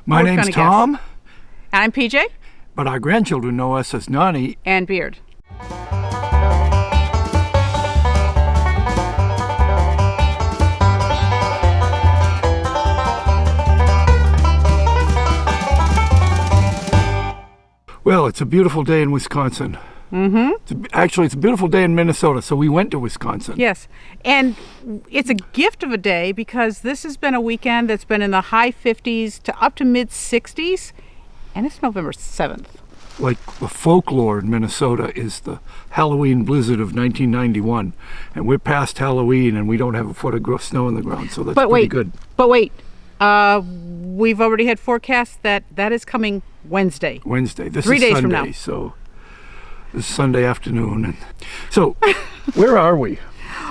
My name's Tom. And I'm PJ. But our grandchildren know us as Noni and Beard. Well, it's a beautiful day in Wisconsin. Actually, it's a beautiful day in Minnesota, so we went to Wisconsin. Yes, and it's a gift of a day because this has been a weekend that's been in the high 50s to up to mid 60s, and it's November 7th. Like the folklore in Minnesota is the Halloween blizzard of 1991, and we're past Halloween and we don't have a foot of snow on the ground, so that's pretty good. But wait, we've already had forecasts that is coming Wednesday. This 3 is days Sunday, from now. So this is Sunday afternoon. And so where are we?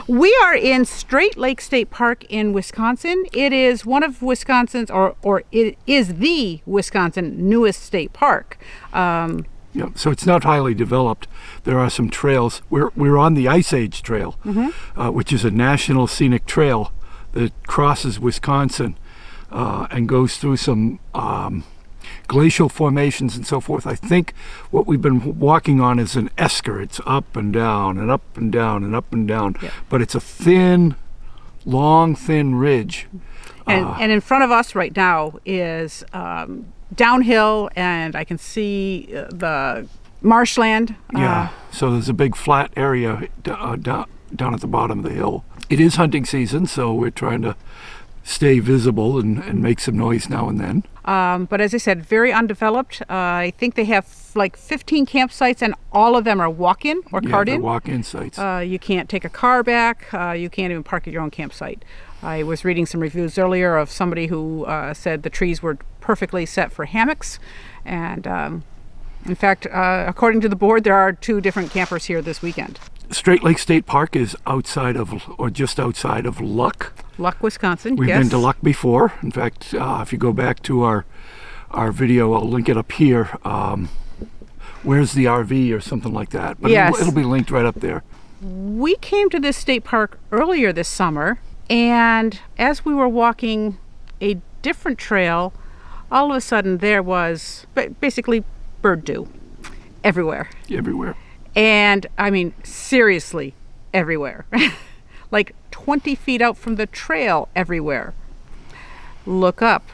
We are in Straight Lake State Park in Wisconsin. It is one of Wisconsin's, or it is the Wisconsin newest state park. Yeah, so it's not highly developed. There are some trails. We're on the Ice Age Trail, which is a national scenic trail that crosses Wisconsin and goes through some glacial formations and so forth. I think what we've been walking on is an esker. It's up and down and up and down and up and down, but it's a thin, long, thin ridge. And in front of us right now is downhill, and I can see the marshland. So there's a big flat area down at the bottom of the hill. It is hunting season, so we're trying to stay visible and make some noise now and then. But as I said, very undeveloped. I think they have like 15 campsites, and all of them are walk-in or cart-in. Yeah, walk-in sites. You can't take a car back. You can't even park at your own campsite. I was reading some reviews earlier of somebody who said the trees were perfectly set for hammocks. And in fact, according to the board, there are 2 different campers here this weekend. Straight Lake State Park is outside of, or just outside of Luck. Luck, Wisconsin, We've been to Luck before. In fact, if you go back to our video, I'll link it up here. Where's the RV or something like that. But it'll be linked right up there. We came to this state park earlier this summer, and as we were walking a different trail, all of a sudden there was basically bird dew everywhere. Everywhere. And I mean, seriously, everywhere. Like 20 feet out from the trail, everywhere. Look up.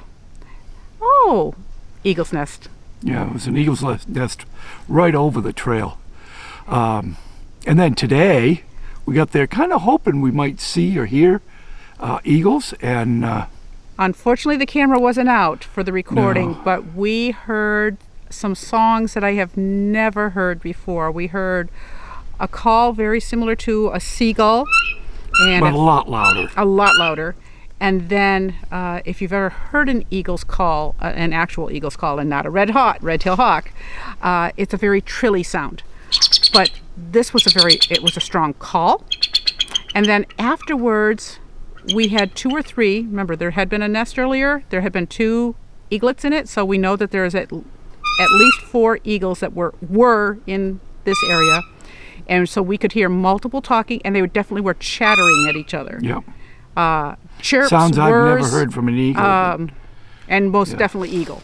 Oh, eagle's nest. Yeah, it was an eagle's nest right over the trail. And then today, we got there kind of hoping we might see or hear eagles. And unfortunately, the camera wasn't out for the recording, but we heard some songs that I have never heard before. We heard a call very similar to a seagull, but a lot louder. A lot louder. And then, if you've ever heard an eagle's call, an actual eagle's call, and not a red-tailed hawk, it's a very trilly sound. But this was it was a strong call. And then afterwards, we had 2 or 3. Remember, there had been a nest earlier. There had been 2 eaglets in it, so we know that there is at least 4 eagles that were in this area. And so we could hear multiple talking, and they definitely were chattering at each other. Yeah. Chirps, sounds I've whirs, never heard from an eagle. And most definitely eagle.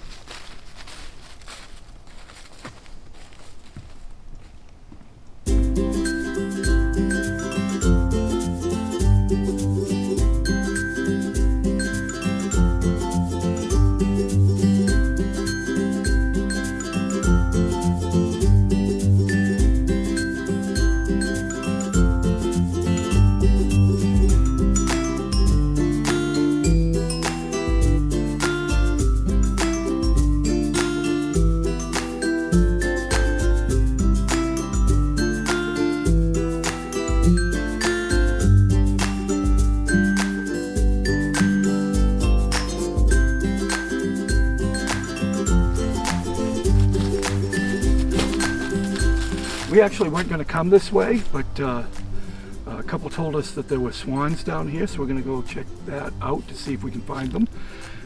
We actually weren't going to come this way, but a couple told us that there were swans down here, so we're going to go check that out to see if we can find them,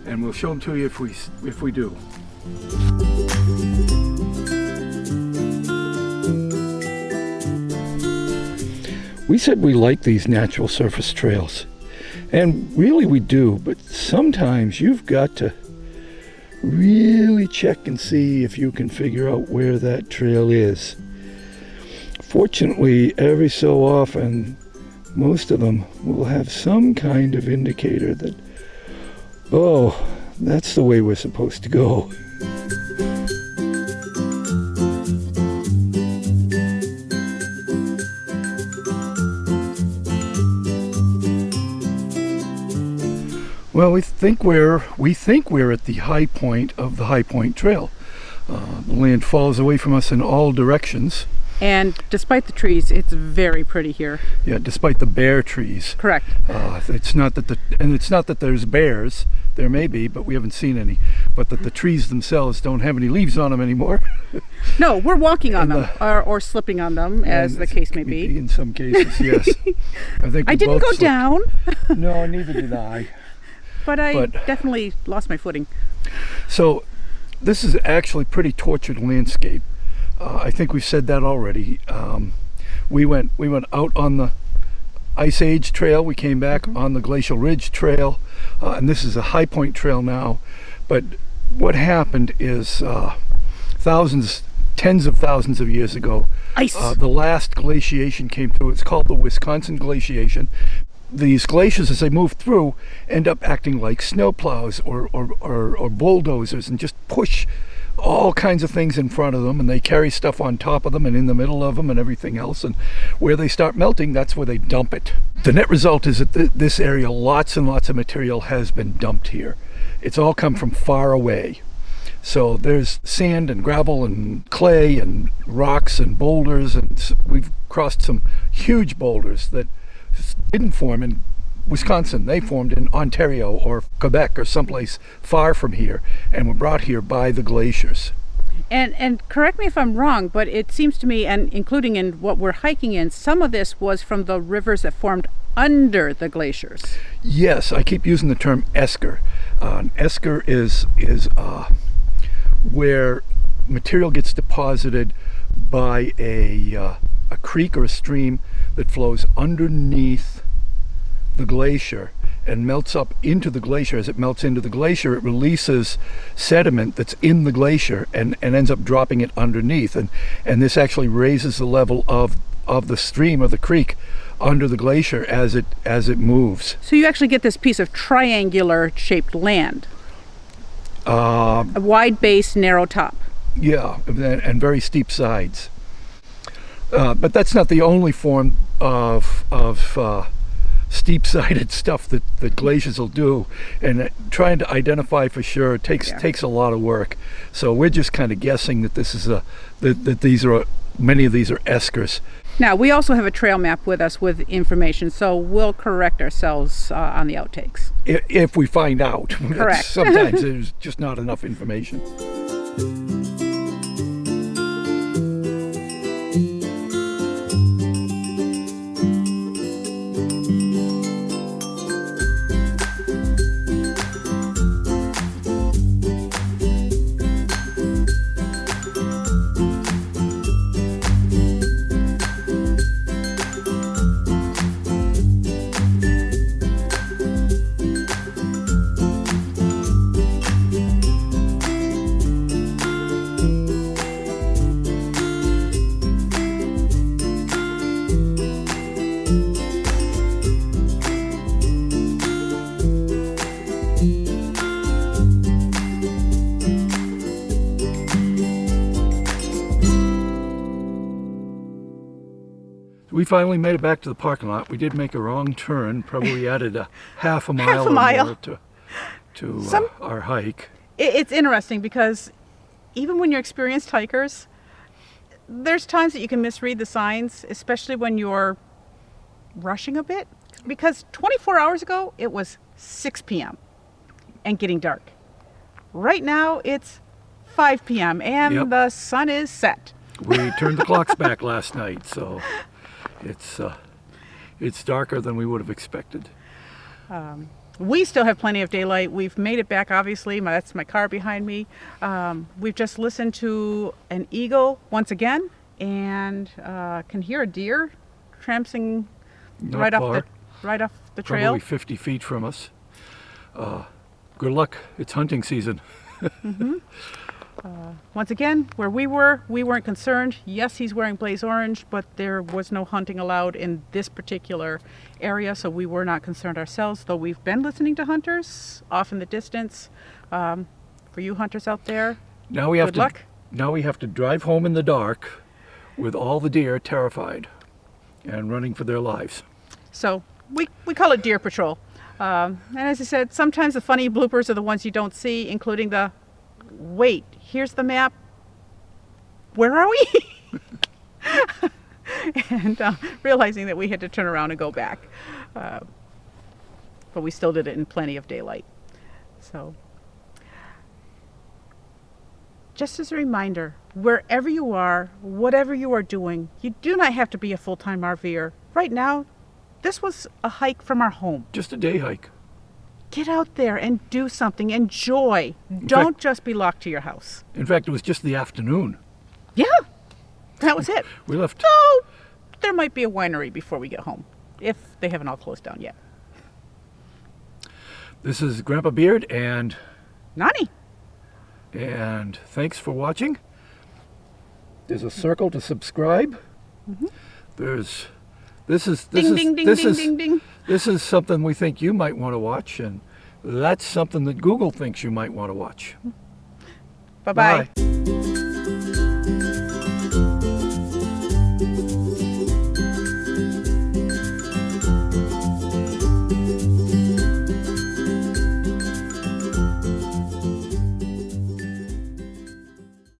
and we'll show them to you if we do. We said we like these natural surface trails, and really we do, but sometimes you've got to really check and see if you can figure out where that trail is. Fortunately, every so often, most of them will have some kind of indicator that, oh, that's the way we're supposed to go. Well, we think we're at the high point of the High Point Trail. The land falls away from us in all directions. And despite the trees, it's very pretty here. Yeah, despite the bare trees. Correct. It's not that there's bears. There may be, but we haven't seen any. But that the trees themselves don't have any leaves on them anymore. No, we're walking on them or slipping on them, as the case may be. In some cases, yes. I didn't go down. No, neither did I. But I definitely lost my footing. So this is actually pretty tortured landscape. I think we've said that already. We went out on the Ice Age Trail. We came back on the Glacial Ridge Trail, and this is a High Point Trail now. But what happened is tens of thousands of years ago, ice. The last glaciation came through. It's called the Wisconsin Glaciation. These glaciers, as they move through, end up acting like snowplows or bulldozers and just push all kinds of things in front of them, and they carry stuff on top of them and in the middle of them and everything else, and where they start melting, that's where they dump it. The net result is that this area, lots and lots of material has been dumped here. It's all come from far away. So there's sand and gravel and clay and rocks and boulders, and we've crossed some huge boulders that didn't form in Wisconsin. They formed in Ontario or Quebec or someplace far from here and were brought here by the glaciers. And correct me if I'm wrong, but it seems to me, and including in what we're hiking in, some of this was from the rivers that formed under the glaciers. Yes, I keep using the term esker. Esker is where material gets deposited by a creek or a stream that flows underneath the glacier and melts up into the glacier. As it melts into the glacier, it releases sediment that's in the glacier and ends up dropping it underneath. And this actually raises the level of the stream or the creek under the glacier as it moves. So you actually get this piece of triangular shaped land. A wide base, narrow top. Yeah, and very steep sides. But that's not the only form of steep-sided stuff that glaciers will do, and trying to identify for sure takes a lot of work. So we're just kind of guessing that this is many of these are eskers. Now we also have a trail map with us with information, so we'll correct ourselves on the outtakes if we find out. Correct. Sometimes there's just not enough information. We finally made it back to the parking lot. We did make a wrong turn, probably added a half a mile or more to our hike. It's interesting because even when you're experienced hikers, there's times that you can misread the signs, especially when you're rushing a bit. Because 24 hours ago, it was 6 p.m. and getting dark. Right now, it's 5 p.m. and the sun is set. We turned the clocks back last night, so it's darker than we would have expected. We still have plenty of daylight. We've made it back, obviously. That's my car behind me. We've just listened to an eagle once again and can hear a deer tramping right off the trail. Probably 50 feet from us. Good luck. It's hunting season. Once again, where we weren't concerned. Yes, he's wearing blaze orange, but there was no hunting allowed in this particular area, so we were not concerned ourselves, though we've been listening to hunters off in the distance. For you hunters out there, Now we have good to luck. now we have to drive home in the dark with all the deer terrified and running for their lives. So we call it Deer Patrol. And as I said, sometimes the funny bloopers are the ones you don't see, including the, wait, here's the map. Where are we? And realizing that we had to turn around and go back. But we still did it in plenty of daylight. So just as a reminder, wherever you are, whatever you are doing, you do not have to be a full-time RVer. Right now, this was a hike from our home. Just a day hike. Get out there and do something. Enjoy. Don't just be locked to your house. In fact, it was just the afternoon. Yeah, that was it. We left. So there might be a winery before we get home, if they haven't all closed down yet. This is Grandpa Beard, and Noni. thanks for watching. There's a circle to subscribe. This is Ding, ding, ding, ding, ding, ding. This is something we think you might want to watch, and that's something that Google thinks you might want to watch. Bye-bye. Bye.